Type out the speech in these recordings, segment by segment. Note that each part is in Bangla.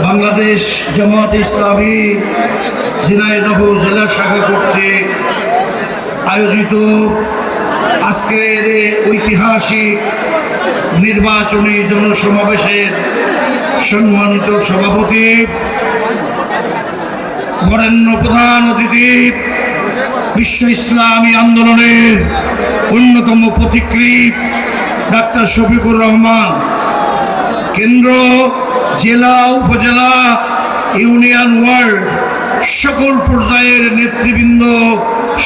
বাংলাদেশ জামাত ইসলামী ঝিনাইদহ জেলা শাখা কর্তৃক আয়োজিত আজকের ঐতিহাসিক নির্বাচনী জনসমাবেশের সম্মানিত সভাপতি, বরেণ্য প্রধান অতিথি, বিশ্ব ইসলামী আন্দোলনের অন্যতম পথিকৃৎ ডাক্তার শফিকুর রহমান, কেন্দ্র, জেলা, উপজেলা, ইউনিয়ন, ওয়ার্ড সকল পর্যায়ের নেতৃবৃন্দ,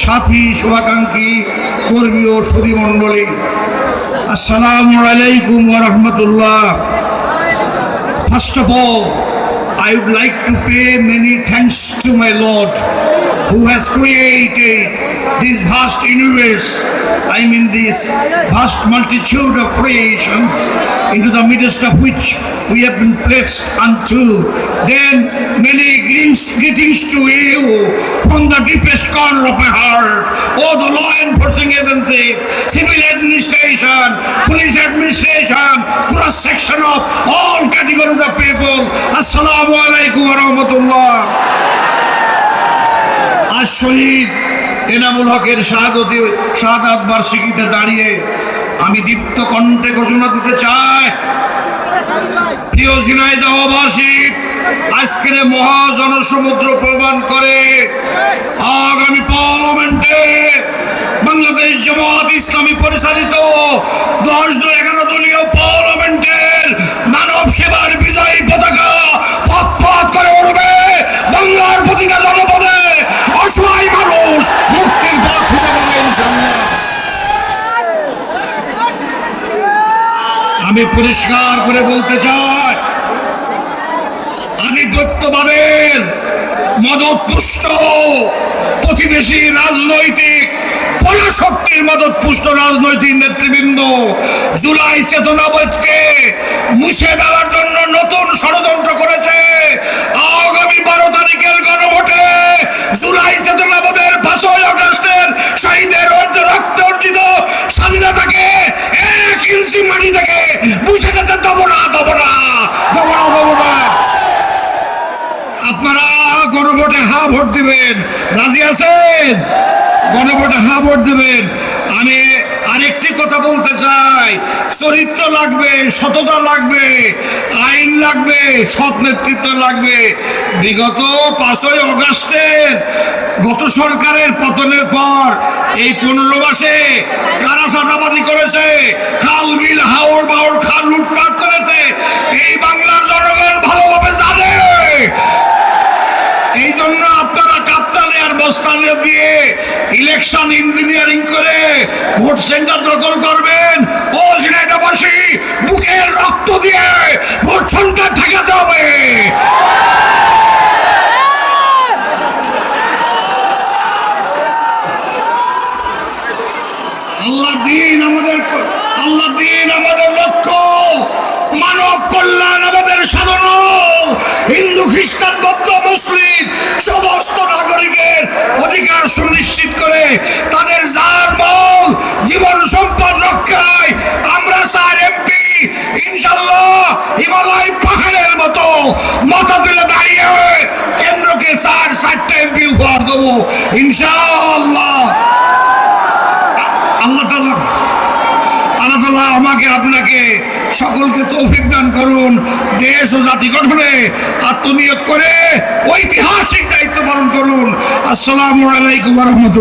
সাথী, শুভাকাঙ্ক্ষী, কর্মী ও সুধীমণ্ডলী, আসসালামু আলাইকুম ওয়া রাহমাতুল্লাহ। First of all, I would like to pay many thanks to my Lord who has created this vast universe, I mean this vast multitude of creations, into the midst of which we have been placed unto. Then many greetings to you from the deepest corner of my heart. All the law enforcing agencies, civil administration, police administration, cross section of all categories of people. Assalamu alaikum wa rahmatullah. আজ শহীদ এনামুল হকের শাহাদাত বার্ষিকীতে দাঁড়িয়ে আমি দীপ্ত কণ্ঠে ঘোষণা দিতে চাই, প্রিয় ঝিনাইদহবাসী, আজকের মহা জনসমুদ্র প্রমাণ করে আগামী পার্লামেন্টে বাংলাদেশ জামাত ইসলামী পরিচালিত 10-11 দলীয় পার্লামেন্টের মানব সেবার বিজয়ী পতাকা পথ করে উঠবে। বাংলার প্রতিটা জনপদে অসহায় মানুষ মুক্তির পথ খুঁজে পাবে ইনশাআল্লাহ। আমি পরিষ্কার করে বলতে চাই, আধিপত্যবাদের মদতপুষ্ট প্রতিবেশী রাজনৈতিক পরাশক্তির মদতপুষ্ট রাজনৈতিক নেতৃবৃন্দ জুলাই চেতনাবোধকে মুছে দেওয়ার জন্য নতুন ষড়যন্ত্র করেছে। আগামী 12 তারিখের গণভোটে জুলাই চেতনাবোধের 5 আগস্টের শহীদের রক্ত অর্জিত স্বাধীনতাকে 1 ইঞ্চি মাটি থেকে মুছে যেতে দেবো না। আপনারা গণভোটে হা ভোট দিবেন, রাজি আছেন? গণভোটে হা ভোট দিবেন। আমি আরেকটি কথা বলতে চাই, চরিত্র লাগবে, সততা লাগবে, আইন লাগবে, সৎ নেতৃত্ব লাগবে। বিগত 5 আগস্টের গত সরকারের পতনের পর এই 15 মাসে কারা চাঁদাবাজি করেছে, খাল বিল হাওর বাওর খাল লুটপাট করেছে, এই বাংলার জনগণ ভালোভাবে জানে। এই জন্য আপনারা কাপ্তানে আর বস্তানে দিয়ে ইলেকশন ইঞ্জিনিয়ারিং করে ভোট সেন্টার দখল করবেন। ও ঝিনাইদহবাসী, বুকের রক্ত দিয়ে ভোট সেন্টার ঠেকাতে হবে। আল্লাহ দিন আমাদের লক্ষ্য, মানব কল্যাণ আমাদের সাধনা। হিন্দু, খ্রিস্টান, বৌদ্ধ, মুসলিম সমস্ত নাগরিকের অধিকার সুনিশ্চিত করে তাদের জানমাল, জীবন সম্পদ রক্ষায় আমরা 4 এমপি ইনশাআল্লাহ হিমালয় পাহাড়ের মতো মাথা তুলে দাঁড়িয়ে কেন্দ্রকে 4টা এমপি উপহার দেবো ইনশাআল্লাহ। আল্লাহ তাআলা আমাকে আপনাকে সকলকে তৌফিক দান করুন। দেশ ও জাতি গঠনে আত্মনিয়োগ করে ঐতিহাসিক দায়িত্ব পালন করুন। আসসালামু আলাইকুম ওয়া রাহমাতুল্লাহ।